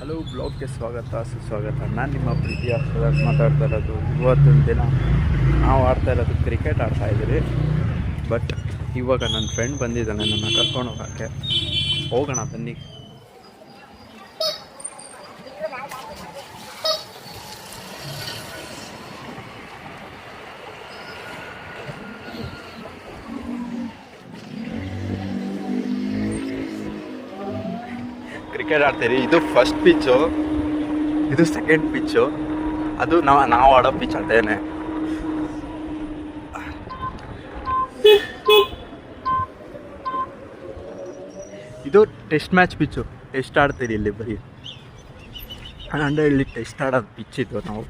Hello ಬ್ಲಾಗ್ಗೆ ಸ್ವಾಗತ ಸುಸ್ವಾಗತ. ನಾನು ನಿಮ್ಮ ಪ್ರೀತಿಯ ಸುಧಾರ್ಥ ಮಾತಾಡ್ತಾ ಇರೋದು. ಇವತ್ತಿನ ದಿನ ನಾವು ಆಡ್ತಾ ಇರೋದು ಕ್ರಿಕೆಟ್ ಆಡ್ತಾಯಿದ್ದೀರಿ. ಬಟ್ ಇವಾಗ ನನ್ನ ಫ್ರೆಂಡ್ ಬಂದಿದ್ದಾನೆ ನನ್ನ ಕರ್ಕೊಂಡು ಹೋಗೋಕ್ಕೆ. ಹೋಗೋಣ ಬನ್ನಿ. ಕ್ರಿಕೆಟ್ ಆಡ್ತೀರಿ. ಇದು ಫಸ್ಟ್ ಪಿಚ್ಚು, ಇದು ಸೆಕೆಂಡ್ ಪಿಚ್ಚು, ಅದು ನಾವು ಆಡೋ ಪಿಚ್ ಅದೇನೆ. ಇದು ಟೆಸ್ಟ್ ಮ್ಯಾಚ್ ಪಿಚ್ಚು. ಟೆಸ್ಟ್ ಆಡ್ತೀರಿ ಇಲ್ಲಿ ಬರೀ. ಅಂದರೆ ಇಲ್ಲಿ ಟೆಸ್ಟ್ ಆಡೋದು ಪಿಚ್ ಇದು. ನಾವು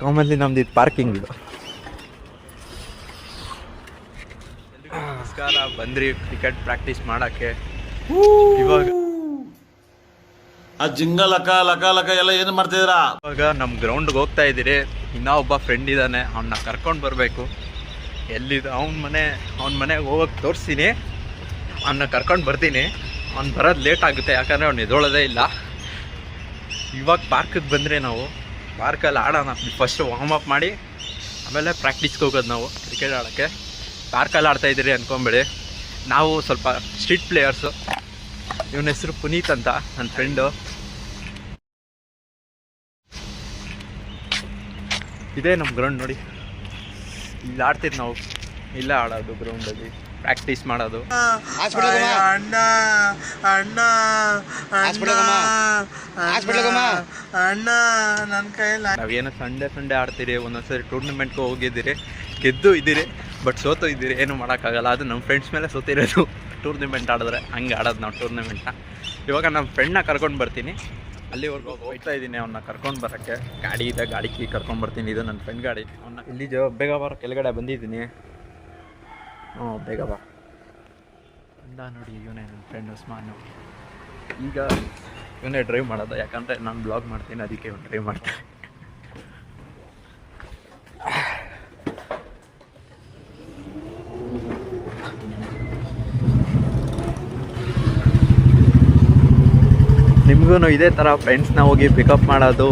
ಕಾಮನ್ಲಿ ನಮ್ದು ಇದು ಪಾರ್ಕಿಂಗ್ ಇದು. ನಮಸ್ಕಾರ, ಬಂದ್ರಿ ಕ್ರಿಕೆಟ್ ಪ್ರಾಕ್ಟೀಸ್ ಮಾಡೋಕ್ಕೆ. ಇವಾಗ ಆ ಜಿಂಗ ಲಕ ಲಕ ಲಕ ಎಲ್ಲ ಏನು ಮಾಡ್ತಿದ್ದೀರಾ? ಇವಾಗ ನಮ್ಮ ಗ್ರೌಂಡ್ಗೆ ಹೋಗ್ತಾ ಇದ್ದೀರಿ. ಇನ್ನೂ ಒಬ್ಬ ಫ್ರೆಂಡ್ ಇದ್ದಾನೆ, ಅವನ್ನ ಕರ್ಕೊಂಡು ಬರಬೇಕು. ಎಲ್ಲಿದೆ ಅವನ ಮನೆಗೆ ಹೋಗೋಕ್ಕೆ ತೋರಿಸ್ತೀನಿ, ಅವನ್ನ ಕರ್ಕೊಂಡು ಬರ್ತೀನಿ. ಅವ್ನು ಬರೋದು ಲೇಟ್ ಆಗುತ್ತೆ, ಯಾಕಂದರೆ ಅವ್ನು ಎದೊಳೋದೇ ಇಲ್ಲ. ಇವಾಗ ಪಾರ್ಕಿಗೆ ಬಂದರೆ ನಾವು ಪಾರ್ಕಲ್ಲಿ ಆಡೋಣ. ಫಸ್ಟ್ ವಾರ್ಮ್ ಅಪ್ ಮಾಡಿ ಆಮೇಲೆ ಪ್ರಾಕ್ಟೀಸ್ಗೆ ಹೋಗೋದು ನಾವು ಕ್ರಿಕೆಟ್ ಆಡೋಕ್ಕೆ. ಪಾರ್ಕಲ್ಲಿ ಆಡ್ತಾಯಿದ್ದೀರಿ ಅಂದ್ಕೊಂಬೇಡಿ, ನಾವು ಸ್ವಲ್ಪ ಸ್ಟ್ರೀಟ್ ಪ್ಲೇಯರ್ಸು. ಇವನ ಹೆಸರು ಪುನೀತ್ ಅಂತ, ನನ್ನ ಫ್ರೆಂಡು. ಇದೇ ನಮ್ಮ ಗ್ರೌಂಡ್ ನೋಡಿ. ಇಲ್ಲಿ ಆಡ್ತೀವಿ ನಾವು, ಇಲ್ಲೇ ಆಡೋದು ಗ್ರೌಂಡಲ್ಲಿ ಪ್ರಾಕ್ಟೀಸ್ ಮಾಡೋದು. ನಾವೇನೋ ಸಂಡೇ ಆಡ್ತೀರಿ. ಒಂದೊಂದ್ಸರಿ ಟೂರ್ನಮೆಂಟ್ಗೆ ಹೋಗಿದ್ದೀರಿ, ಗೆದ್ದು ಇದ್ದೀರಿ, ಬಟ್ ಸೋತು ಇದ್ದೀರಿ. ಏನು ಮಾಡೋಕ್ಕಾಗಲ್ಲ, ಅದು ನಮ್ಮ ಫ್ರೆಂಡ್ಸ್ ಮೇಲೆ ಸೋತಿರೋದು. ಟೂರ್ನಮೆಂಟ್ ಆಡಿದ್ರೆ ಹಂಗೆ ಆಡೋದು ನಾವು ಟೂರ್ನಮೆಂಟ್ನ. ಇವಾಗ ನಮ್ಮ ಫ್ರೆಂಡ್ನ ಕರ್ಕೊಂಡು ಬರ್ತೀನಿ, ಅಲ್ಲಿವರೆಗೂ ಹೋಗ್ತಾ ಇದ್ದೀನಿ ಅವನ್ನ ಕರ್ಕೊಂಡು ಬರೋಕ್ಕೆ. ಗಾಡಿ ಇದೆ, ಗಾಡಿ ಕೀ ಕರ್ಕೊಂಡು ಬರ್ತೀನಿ. ಇದು ನನ್ನ ಫ್ರೆಂಡ್ ಗಾಡಿ. ಅವನ್ನ ಇಲ್ಲಿ ಬೇಗ ಬರೋ ಕೆಳಗಡೆ ಬಂದಿದ್ದೀನಿ. ಬೇಗ ಬಾ ಅಂದ ನೋಡಿ. ಇವನೇ ನನ್ನ ಫ್ರೆಂಡ್ ಉಸ್ಮಾನು. ಈಗ ಇವನೇ ಡ್ರೈವ್ ಮಾಡೋದು, ಯಾಕಂದರೆ ನಾನು ಬ್ಲಾಗ್ ಮಾಡ್ತೀನಿ, ಅದಕ್ಕೆ ಇವನು ಡ್ರೈವ್ ಮಾಡ್ತೀನಿ. ನಿಮಗೂ ಇದೇ ಥರ ಫ್ರೆಂಡ್ಸ್ನ ಹೋಗಿ ಪಿಕಪ್ ಮಾಡೋದು,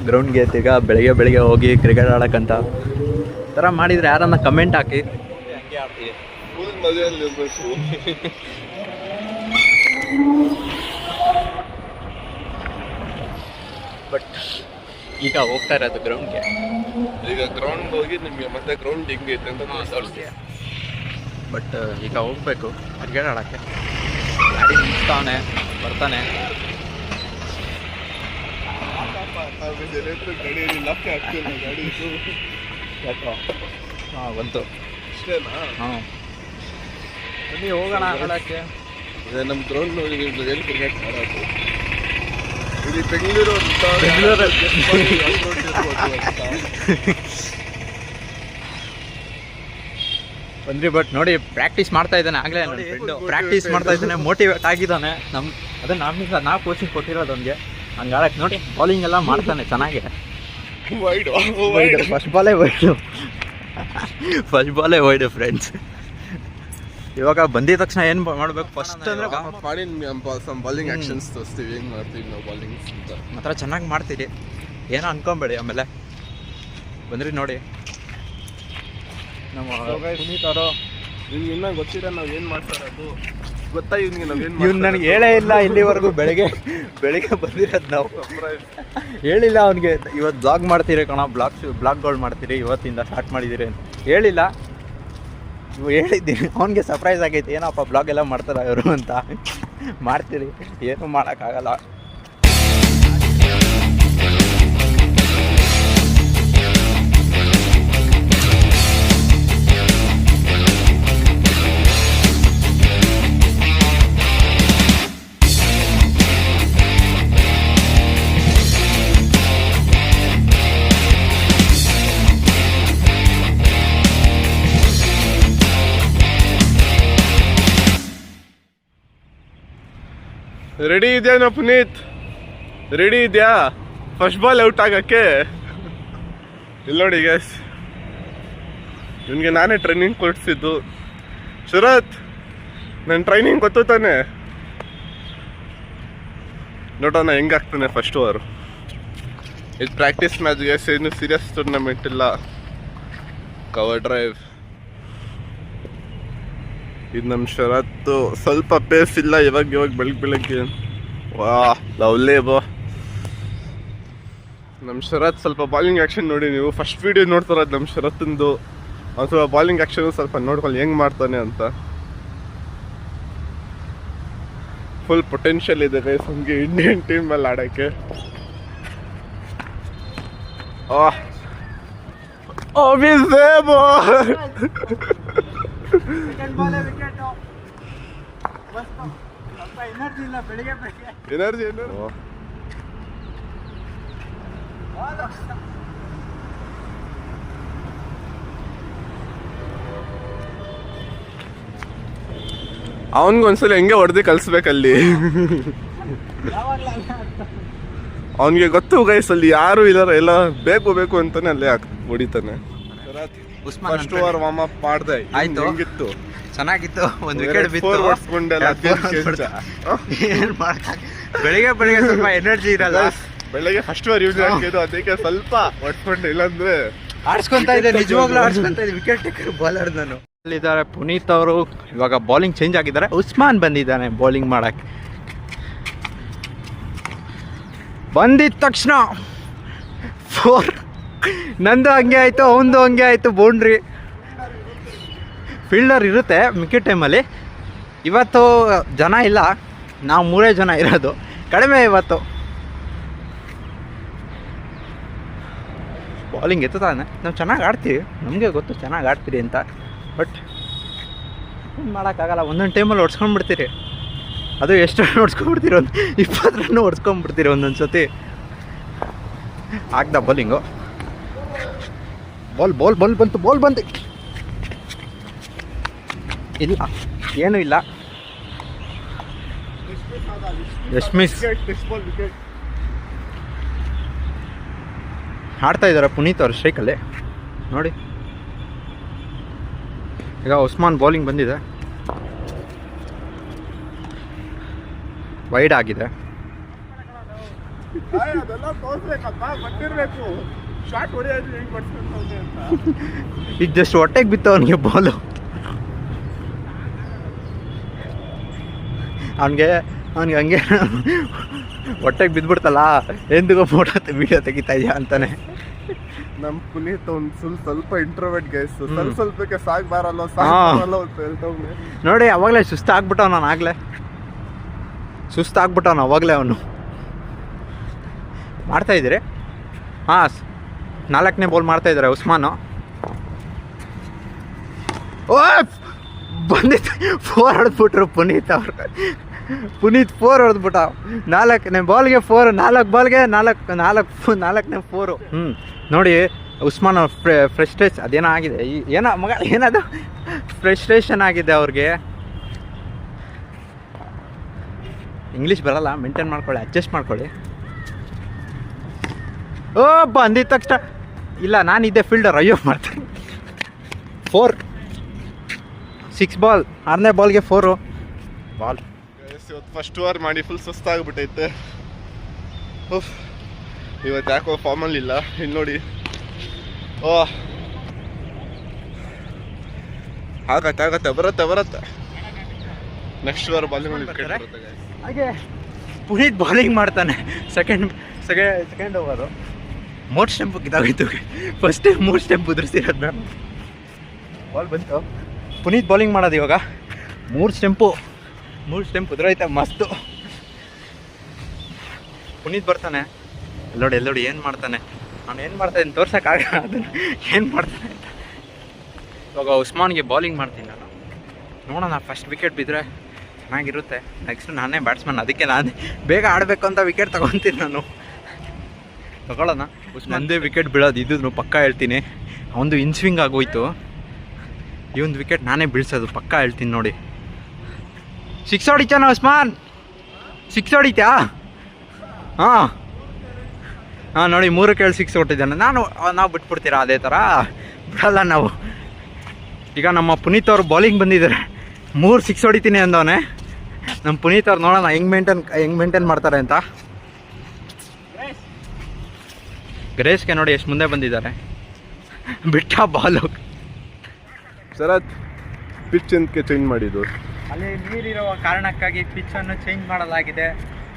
ಗ್ರೌಂಡ್ಗೆ ತಿರ್ಗಾ ಬೆಳಗ್ಗೆ ಹೋಗಿ ಕ್ರಿಕೆಟ್ ಆಡೋಕ್ಕಂತ ಥರ ಮಾಡಿದರೆ ಯಾರನ್ನ ಕಮೆಂಟ್ ಹಾಕಿ. ಹಂಗೆ ಆಡ್ತೀವಿ. ಬಟ್ ಈಗ ಹೋಗ್ತಾ ಇರೋದು ಗ್ರೌಂಡ್ಗೆ. ಈಗ ಗ್ರೌಂಡ್ ಹೋಗಿ ನಿಮಗೆ ಮತ್ತೆ ಗ್ರೌಂಡ್ ಹೆಂಗೈತೆ ಅಂತ ಮಾತಾಡ್ತೀವಿ. ಬಟ್ ಈಗ ಹೋಗ್ಬೇಕು ಕ್ರಿಕೆಟ್ ಆಡೋಕ್ಕೆ. ಗಾಡಿ ನಿಲ್ಸ್ತಾವನೆ, ಬರ್ತಾನೆ. ಹಾಂ ಬಂತು ಅಷ್ಟೇನಾ? ಹಾಂ ಬನ್ನಿ ಹೋಗೋಣ ಆಡೋಕ್ಕೆ. ಅದೇ ನಮ್ಮ ಗ್ರೌಂಡ್ ನೋಡಿ ಎಲ್ಲಿ ಕ್ರಿಕೆಟ್ ಆಡೋದು. ಇಲ್ಲಿ ಬೆಂಗಳೂರು ಬಂದ್ರಿ. ಬಟ್ ನೋಡಿ ಪ್ರಾಕ್ಟೀಸ್ ಮಾಡ್ತಾ ಇದ್ದಾನೆ, ಆಗಲೇ ಪ್ರಾಕ್ಟೀಸ್ ಮಾಡ್ತಾ ಇದ್ದಾನೆ, ಮೋಟಿವೇಟ್ ಆಗಿದ್ದಾನೆ. ನಮ್ಮಿಂದ ನಾವು ಕೋಚಿಂಗ್ ಕೊಟ್ಟಿರೋದು ಅವ್ನಿಗೆ. ಹಂಗೆ ಆಡಕ್ಕೆ ನೋಡಿ ಬೌಲಿಂಗ್ ಎಲ್ಲ ಮಾಡ್ತಾನೆ ಚೆನ್ನಾಗಿ. ಫಸ್ಟ್ ಬಾಲೇ ವೈಡು ಫ್ರೆಂಡ್ಸ್. ಇವಾಗ ಬಂದಿದ ತಕ್ಷಣ ಏನು ಮಾಡಬೇಕು ಫಸ್ಟ್ ಅಂದರೆ ಮಾಡಿ ಬಾಲಿಂಗ್ ಆ್ಯಕ್ಷನ್ಸ್ ತೋರಿಸ್ತೀವಿ, ಹೆಂಗೆ ಮಾಡ್ತೀವಿ ನಾವು ಬಾಲಿಂಗ್ ಅಂತ. ಮಾತ್ರ ಚೆನ್ನಾಗಿ ಮಾಡ್ತೀರಿ, ಏನೋ ಅನ್ಕೊಂಬೇಡಿ. ಆಮೇಲೆ ಬಂದ್ರಿ ನೋಡಿ ನಮ್ಮ ಪುನೀತ್ ಅವರು. ನಿಮ್ಗೆ ಇನ್ನೂ ಗೊತ್ತಿಲ್ಲ ನಾವು ಏನು ಮಾಡ್ತಾರದು ಗೊತ್ತಾ ಇವ್ನಿಗೆ? ನಾವೇನು ಇವ್ನು ನನಗೆ ಹೇಳೇ ಇಲ್ಲ ಇಲ್ಲಿವರೆಗೂ. ಬೆಳಗ್ಗೆ ಬಂದಿರೋದು ನಾವು. ಹೇಳಿಲ್ಲ ಅವನಿಗೆ ಇವತ್ತು ಬ್ಲಾಗ್ ಮಾಡ್ತೀರಿ ಕಣ, ಬ್ಲಾಗ್ಗಳು ಮಾಡ್ತೀರಿ, ಇವತ್ತಿಂದ ಸ್ಟಾರ್ಟ್ ಮಾಡಿದ್ದೀರಿ ಅಂತ ಹೇಳಿಲ್ಲ. ಇವು ಹೇಳಿದ್ದೀನಿ, ಅವನಿಗೆ ಸರ್ಪ್ರೈಸ್ ಆಗೈತೆ. ಏನಪ್ಪ ಬ್ಲಾಗ್ ಎಲ್ಲ ಮಾಡ್ತಾರೆ ಅವರು ಅಂತ. ಮಾಡ್ತೀರಿ, ಏನೂ ಮಾಡೋಕ್ಕಾಗಲ್ಲ. ರೆಡಿ ಇದೆಯಾ ಪುನೀತ್? ರೆಡಿ ಇದೆಯಾ ಫಸ್ಟ್ ಬಾಲ್ ಔಟ್ ಆಗೋಕ್ಕೆ? ಇಲ್ಲಿ ನೋಡಿ ಗ್ಯಾಸ್, ಇವನಿಗೆ ನಾನೇ ಟ್ರೈನಿಂಗ್ ಕೊಡಿಸಿದ್ದು. ಶರತ್, ನನ್ನ ಟ್ರೈನಿಂಗ್ ಗೊತ್ತು ತಾನೆ? ನೋಡೋಣ ಹೆಂಗಾಗ್ತಾನೆ ಫಸ್ಟ್ ಓವರು. ಇದು ಪ್ರಾಕ್ಟೀಸ್ ಮ್ಯಾಚ್ಗೆ, ಏನು ಸೀರಿಯಸ್ ಟೂರ್ನಮೆಂಟ್ ಇಲ್ಲ. Cover drive. ಇದು ನಮ್ಮ ಶರತ್ತು ಸ್ವಲ್ಪ ಪೇಸ್ ಇಲ್ಲ ಇವಾಗ ಬೆಳಗ್ಗೆ. ವಾ ಲವ್ಲೇ ಬಾ. ನಮ್ಮ ಶರತ್ ಸ್ವಲ್ಪ ಬಾಲಿಂಗ್ ಆ್ಯಕ್ಷನ್ ನೋಡಿ ನೀವು. ಫಸ್ಟ್ ವೀಡಿಯೋ ನೋಡ್ತಾರದು ನಮ್ಮ ಶರತ್ತಂದು. ಅವ್ನು ಸ್ವಲ್ಪ ಬಾಲಿಂಗ್ ಆ್ಯಕ್ಷನ್ ಸ್ವಲ್ಪ ನೋಡ್ಕೊಳ್ಳಿ ಹೆಂಗೆ ಮಾಡ್ತಾನೆ ಅಂತ. ಫುಲ್ ಪೊಟೆನ್ಷಿಯಲ್ ಇದೆ ಗೈಸ್ ನಮಗೆ ಇಂಡಿಯನ್ ಟೀಮಲ್ಲಿ ಆಡೋಕ್ಕೆ. ಎನರ್ಜಿ ಅವನಿಗೊಂದ್ಸಲ ಹೆಂಗೆ ಹೊಡೆದು ಕಲಿಸ್ಬೇಕಲ್ಲಿ. ಅವನಿಗೆ ಗೊತ್ತು ಗೈಸ್ ಅಲ್ಲಿ ಯಾರು ಇದಾರೆ, ಎಲ್ಲ ಬೇಕು ಅಂತಾನೆ ಅಲ್ಲೇ ಹೊಡಿತಾನೆ. ಫಸ್ಟ್ ಓವರ್ ವಾರ್ಮ್ ಅಪ್ ಮಾಡಿದೆ. ಆಯ್ತು, ಹೆಂಗಿತ್ತು? ಚೆನ್ನಾಗಿತ್ತು. ಒಂದು ವಿಕೆಟ್ ಬಿತ್ತು. ಬೆಳಿಗ್ಗೆ ಸ್ವಲ್ಪ ಎನರ್ಜಿ ಇರಲ್ಲ. ಬೆಳಗ್ಗೆ ಫಸ್ಟ್ ಓವರ್ ಯೂಸ್ ಹಾಕಿದ್ದು, ಅದಕ್ಕೆ ಸ್ವಲ್ಪ ಹೊಡ್ಸ್ಕೊಂಡೆ. ಇಲ್ಲಾಂದ್ರೆ ಆಡ್ಸ್ಕೊಂತ ಇದ್ದೆ, ನಿಜವಾಗ್ಲೂ ಆಡ್ಸ್ಕೊಂತ ಇದ್ದೆ. ವಿಕೆಟ್ ಟೇಕರ್ ಬಾಲರ್ ನಾನು. ಅಲ್ಲಿದ್ದಾರೆ ಪುನೀತ್ ಅವರು. ಇವಾಗ ಬಾಲಿಂಗ್ ಚೇಂಜ್ ಆಗಿದ್ದಾರೆ. ಉಸ್ಮಾನ್ ಬಂದಿದ್ದಾನೆ ಬಾಲಿಂಗ್ ಮಾಡಕ್ಕೆ. ಬಂದಿದ್ದ ತಕ್ಷಣ 4. ನಂದು ಹಂಗೆ ಆಯಿತು, ಅವನದು ಹಂಗೆ ಆಯಿತು. ಬೌಂಡ್ರಿ. ಫೀಲ್ಡರ್ ಇರುತ್ತೆ ಮಿಕ್ಕಿ ಟೈಮಲ್ಲಿ. ಇವತ್ತು ಜನ ಇಲ್ಲ, ನಾವು 3 ಜನ ಇರೋದು, ಕಡಿಮೆ ಇವತ್ತು. ಬಾಲಿಂಗ್ ಎತ್ತಾನೆ. ನಾವು ಚೆನ್ನಾಗಿ ಆಡ್ತೀವಿ, ನಮಗೆ ಗೊತ್ತು ಚೆನ್ನಾಗಿ ಆಡ್ತೀರಿ ಅಂತ. ಬಟ್ ಏನು ಮಾಡೋಕ್ಕಾಗಲ್ಲ. ಒಂದೊಂದು ಟೈಮಲ್ಲಿ ಹೊಡ್ಸ್ಕೊಂಡ್ಬಿಡ್ತೀರಿ. ಅದು ಎಷ್ಟು ರನ್ ಹೊಡ್ಸ್ಕೊಂಡ್ಬಿಡ್ತೀರಿ, ಒಂದು 20 ರನ್ ಹೊಡ್ಸ್ಕೊಂಡ್ಬಿಡ್ತೀರಿ ಒಂದೊಂದು ಸತಿ. ಆಗ್ದ ಬೌಲಿಂಗು. ಬಾಲ್ ಬಂತು. ಇಲ್ಲ, ಏನೂ ಇಲ್ಲ. ಮಿಸ್ ಆಡ್ತಾ ಇದ್ದಾರೆ ಪುನೀತ್ ಅವರು ಸ್ಟ್ರೈಕಲ್ಲಿ ನೋಡಿ. ಈಗ ಉಸ್ಮಾನ್ ಬೌಲಿಂಗ್ ಬಂದಿದೆ, ವೈಡ್ ಆಗಿದೆ. ಈಗ ಜಸ್ಟ್ ಹೊಟ್ಟೆಗೆ ಬಿತ್ತು ಅವನಿಗೆ ಬಾಲು. ಅವನಿಗೆ ಹಂಗೆ ಹೊಟ್ಟೆಗೆ ಬಿದ್ದುಬಿಡ್ತಲ್ಲ, ಎಂದಿಗೂ ಫೋಟೋ ವಿಡಿಯೋ ತೆಗಿತಾ ಇದೆಯಾ ಅಂತಾನೆ. ನಮ್ಮ ಪುನೀತ್ ಒಂದು ಸ್ವಲ್ಪ ಇಂಟ್ರೋವರ್ಟ್ ಗೈಸ್. ಸ್ವಲ್ಪಕ್ಕೆ ಸಾಕು ಬಾರಲ್ಲ ಅಂತ ಹೇಳ್ತವ್ನೆ ನೋಡಿ. ಅವಾಗಲೇ ಸುಸ್ತಾಗ್ಬಿಟ್ಟವ್, ನಾನು ಆಗಲೇ ಸುಸ್ತಾಗ್ಬಿಟ್ಟವನು ಅವಾಗಲೇ. ಅವನು ಮಾಡ್ತಾಯಿದ್ದೀರಿ. ಹಾಂ, 4ನೇ ಬಾಲ್ ಮಾಡ್ತಾಯಿದ್ದಾರೆ ಉಸ್ಮಾನು. ಓ ಬಂದಿತ್ತು, 4 ಹೊಡೆದ್ಬಿಟ್ರು ಪುನೀತ್ ಅವ್ರು. ಪುನೀತ್ 4 ಹೊಡೆದ್ಬಿಟ್ಟ. 4ನೇ ಬಾಲ್ಗೆ 4, 4 ಬಾಲ್ಗೆ 4ನೇ 4. ನೋಡಿ ಉಸ್ಮಾನ್ ಅವ್ರ ಫ್ರಸ್ಟ್ರೇಷನ್ ಅದೇನೋ ಆಗಿದೆ. ಏನದು ಫ್ರಸ್ಟ್ರೇಷನ್ ಆಗಿದೆ ಅವ್ರಿಗೆ. ಇಂಗ್ಲೀಷ್ ಬರಲ್ಲ, ಮೇಂಟೈನ್ ಮಾಡ್ಕೊಳ್ಳಿ, ಅಡ್ಜಸ್ಟ್ ಮಾಡ್ಕೊಳ್ಳಿ. ಓ ಬಂದಿದ್ದ ತಕ್ಷಣ ಇಲ್ಲ, ನಾನಿದ್ದೆ ಫೀಲ್ಡರ್. ಅಯ್ಯೋ ಮಾಡ್ತೀನಿ. 4, 6 ಬಾಲ್. 6ನೇ ಬಾಲ್ಗೆ 4 ಬಾಲ್. ಇವತ್ತು ಫಸ್ಟ್ ಓವರ್ ಮಾಡಿ ಫುಲ್ ಸುಸ್ತಾಗ್ಬಿಟ್ಟೈತೆ. ಇವತ್ತು ಯಾಕೋ ಫಾರ್ಮಲ್ಲಿ ಇಲ್ಲ. ಇಲ್ಲಿ ನೋಡಿ, ಆಗತ್ತೆ ಬರುತ್ತೆ. ನೆಕ್ಸ್ಟ್ ಓವರ್ ಬಾಲಿಂಗ್ ಹಾಗೆ ಪುನೀತ್ ಬಾಲಿಂಗ್ ಮಾಡ್ತಾನೆ. ಸೆಕೆಂಡ್ ಓವರು 3 ಸ್ಟೆಂಪ್ ಇದಾಗಿತ್ತು. ಫಸ್ಟ್ ಟೈಮ್ 3 ಸ್ಟೆಂಪ್ ಉದುರಿಸಿರೋದು ನಾನು. ಬಾಲ್ ಬಂತು, ಪುನೀತ್ ಬಾಲಿಂಗ್ ಮಾಡೋದು ಇವಾಗ. 3 ಸ್ಟೆಂಪ್ ಉದುರೈತೆ ಮಸ್ತು. ಪುನೀತ್ ಬರ್ತಾನೆ. ಎಲ್ಲೋಡಿ ಏನು ಮಾಡ್ತಾನೆ ನಾನು. ಏನು ಮಾಡ್ತಾನೆ ತೋರ್ಸೋಕ್ಕಾಗಲ್ಲ ಅದನ್ನು, ಏನು ಮಾಡ್ತಾನೆ ಅಂತ. ಇವಾಗ ಉಸ್ಮಾನ್ಗೆ ಬಾಲಿಂಗ್ ಮಾಡ್ತೀನಿ ನಾನು. ನೋಡೋಣ, ಫಸ್ಟ್ ವಿಕೆಟ್ ಬಿದ್ದರೆ ಚೆನ್ನಾಗಿರುತ್ತೆ. ನೆಕ್ಸ್ಟ್ ನಾನೇ ಬ್ಯಾಟ್ಸ್ಮನ್, ಅದಕ್ಕೆ ನಾನು ಬೇಗ ಆಡಬೇಕು ಅಂತ ವಿಕೆಟ್ ತೊಗೊತೀನಿ ನಾನು. ತಗೊಳ್ಳೋಣ. ನಂದೇ ವಿಕೆಟ್ ಬೀಳೋದು ಇದ್ದು ಪಕ್ಕ ಹೇಳ್ತೀನಿ. ಅವನದು ಇನ್ಸ್ವಿಂಗ್ ಆಗೋಯ್ತು. ಈ ಒಂದು ವಿಕೆಟ್ ನಾನೇ ಬೀಳ್ಸೋದು ಪಕ್ಕ ಹೇಳ್ತೀನಿ ನೋಡಿ. 6 ಹೊಡಿತಾನ ಉಸ್ಮಾನ್. 6 ಹೊಡಿತ್ಯಾ? ಹಾಂ ನೋಡಿ, 3 ಕೇಳಿ 6 ಹೊಟ್ಟಿದ್ದಾನೆ. ನಾವು ಬಿಟ್ಬಿಡ್ತೀರಾ ಅದೇ ಥರ? ಬಿಡಲ್ಲ ನಾವು. ಈಗ ನಮ್ಮ ಪುನೀತ್ ಅವರು ಬಾಲಿಂಗ್ ಬಂದಿದ್ದಾರೆ. 3 6 ಹೊಡಿತೀನಿ ಅಂದವನೇ. ನಮ್ಮ ಪುನೀತ್ ಅವ್ರು ನೋಡೋಣ ಹೆಂಗ್ ಮೇಂಟೈನ್ ಮಾಡ್ತಾರೆ ಅಂತ. ಗ್ರೇಸ್ಗೆ ನೋಡಿ ಎಷ್ಟು ಮುಂದೆ ಬಂದಿದ್ದಾರೆ. ಬಿಟ್ಟ ಬಾಲು. ಶರತ್ ಪಿಚ್ ಎಂತಕ್ಕೆ ಚೇಂಜ್ ಮಾಡಿದ್ದು? ಅಲ್ಲಿ ನೀರಿರುವ ಕಾರಣಕ್ಕಾಗಿ ಪಿಚ್ ಅನ್ನು ಚೇಂಜ್ ಮಾಡಲಾಗಿದೆ.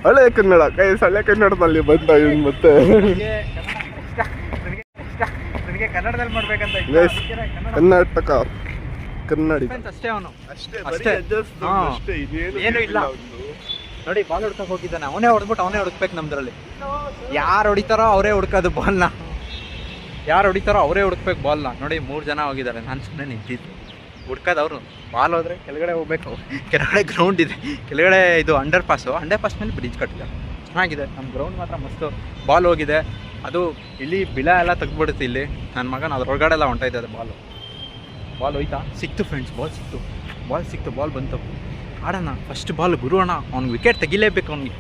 ಹಳೆ ಕನ್ನಡ ಗೈಸ್, ಹಳೆ ಕನ್ನಡದಲ್ಲಿ ಬಂದ ಇವ್ನು ಮತ್ತೆ. ನನಗೆ ಕನ್ನಡದಲ್ಲಿ ಮಾಡ್ಬೇಕಂತ ಗೈಸ್ ಕರ್ನಾಟಕ ಕನ್ನಡಿ ಅಷ್ಟೇ ಅವನು. ಅಷ್ಟೇ ಏನು ಇಲ್ಲ ನೋಡಿ. ಬಾಲ್ ಹುಡ್ಕಕ್ ಹೋಗಿದ್ದಾನೆ, ಅವನೇ ಹುಡುಕ್ಬೇಕು. ನಮ್ದ್ರಲ್ಲಿ ಯಾರು ಹೊಡಿತಾರೋ ಅವರೇ ಹುಡ್ಕೋದು ಬಾಲ್ನ. ಯಾರು ಹೊಡಿತಾರೋ ಅವರೇ ಹುಡುಕ್ಬೇಕು ಬಾಲ್ನ. ನೋಡಿ 3 ಜನ ಹೋಗಿದ್ದಾರೆ, ನಾನು ಸುಮ್ಮನೆ ನಿಂತಿದ್ದು. ಹುಡ್ಕೋದು ಅವರು. ಬಾಲ್ ಹೋದ್ರೆ ಕೆಳಗಡೆ ಹೋಗ್ಬೇಕು. ಕೆಳಗಡೆ ಗ್ರೌಂಡ್ ಇದೆ, ಕೆಳಗಡೆ ಇದು ಅಂಡರ್ ಪಾಸ್ ಮೇಲೆ ಬ್ರಿಡ್ಜ್ ಕಟ್ಟಿದ್ದಾರೆ. ಚೆನ್ನಾಗಿದೆ ನಮ್ಮ ಗ್ರೌಂಡ್ ಮಾತ್ರ ಮಸ್ತು. ಬಾಲ್ ಹೋಗಿದೆ, ಅದು ಇಲ್ಲಿ ಬಿಳ ಎಲ್ಲ ತೆಗ್ದ್ಬಿಡುತ್ತೆ. ಇಲ್ಲಿ ನನ್ನ ಮಗನ ಅದ್ರೊಳಗಡೆ ಎಲ್ಲ ಹೊಂಟಾಯ್ತದೆ ಬಾಲ್ ಹೋಯ್ತಾ. ಸಿಕ್ತು ಫ್ರೆಂಡ್ಸ್, ಬಾಲ್ ಸಿಕ್ತು. ಬಾಲ್ ಬಂತು, ಆಡೋಣ. ಫಸ್ಟ್ ಬಾಲ್ ಗುರು ಅಣ್ಣ, ಅವ್ನಿಗೆ ವಿಕೆಟ್ ತೆಗಿಲೇಬೇಕು. ಅವ್ನಿಗೆ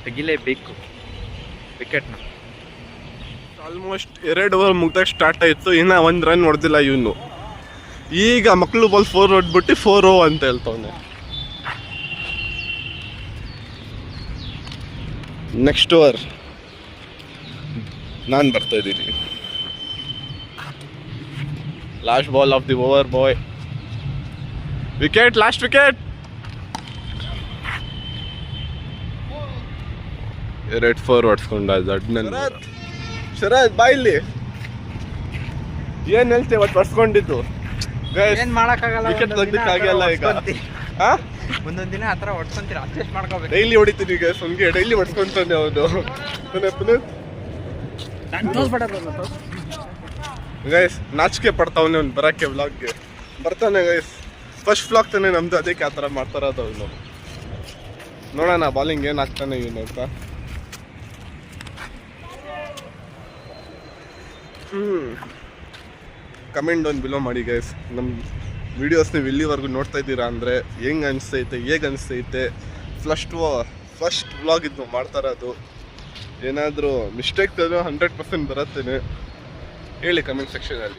ತೆಗಿಲೇಬೇಕು ವಿಕೆಟ್ನ. ಆಲ್ಮೋಸ್ಟ್ 2 ಓವರ್ ಮುಗ್ದಾಗ ಸ್ಟಾರ್ಟ್ ಆಯಿತು, ಇನ್ನೂ 1 ರನ್ ಹೊಡೆದಿಲ್ಲ ಇವನು. ಈಗ ಮಕ್ಕಳು ಬಾಲ್ 4 ಹೊಡ್ಬಿಟ್ಟು 4-0 ಅಂತ ಹೇಳ್ತವನೆ. ನೆಕ್ಸ್ಟ್ ಓವರ್ ನಾನು ಬರ್ತಾ ಇದ್ದೀನಿ. Last ball of the over boy. Wicket, last wicket. 2-4 ಹೊಡ್ಸ್ಕೊಂಡ ಶರತ್ ಬಾ ಇಲ್ಲಿ. ಏನ್ ಹೇಳ್ತೇವೆ ಅವತ್ತು ಹೊಡ್ಸ್ಕೊಂಡಿದ್ದು? ಏನ್ ಮಾಡಕ್ಕಾಗಲ್ಲ, ವಿಕೆಟ್ ತೆಗ್ದಕ್ಕಾಗಲ್ಲ ಈಗ. ಒಂದೊಂದ್ ದಿನ ಆತರ ಹೊಡ್ಸ್ಕೊಂತೀರ, ಅಡ್ಜಸ್ಟ್ ಮಾಡ್ಕೋಬೇಕು. ಡೈಲಿ ಹೊಡಿತೀನಿ ಈಗ, ಸಂಗೆ ಡೈಲಿ ಹೊಡ್ಸ್ಕೊಂತಾನೆ ಅವನು. ಗೈಸ್ ನಾಚಿಕೆ ಪಡ್ತಾವನೆ ಅವ್ನು ಬರಕ್ಕೆ ವ್ಲಾಗ್ಗೆ. ಬರ್ತಾನೆ ಗೈಸ್, ಫಸ್ಟ್ ವ್ಲಾಗ್ ತಾನೆ ನಮ್ದು, ಅದಕ್ಕೆ ಆ ಥರ ಮಾಡ್ತಾರದು ಅವನು. ನೋಡೋಣ ಬಾಲಿಂಗ್ ಏನು ಆಗ್ತಾನೆ ಇವನು ಅಂತ. ಕಮೆಂಟ್ ಒಂದು ಬಿಲೋ ಮಾಡಿ ಗೈಸ್. ನಮ್ಮ ವೀಡಿಯೋಸ್ ನೀವು ಇಲ್ಲಿವರೆಗೂ ನೋಡ್ತಾ ಇದ್ದೀರಾ ಅಂದರೆ ಹೇಗೆ ಅನಿಸ್ತೈತೆ. ಫಸ್ಟ್ ವ್ಲಾಗ್ ಇದು ಮಾಡ್ತಾ ಇರೋದು. ಏನಾದರೂ ಮಿಸ್ಟೇಕ್ 100% ಬರುತ್ತೇನೆ ಹೇಳಿ ಕಮೆಂಟ್ ಸೆಕ್ಷನಲ್ಲಿ.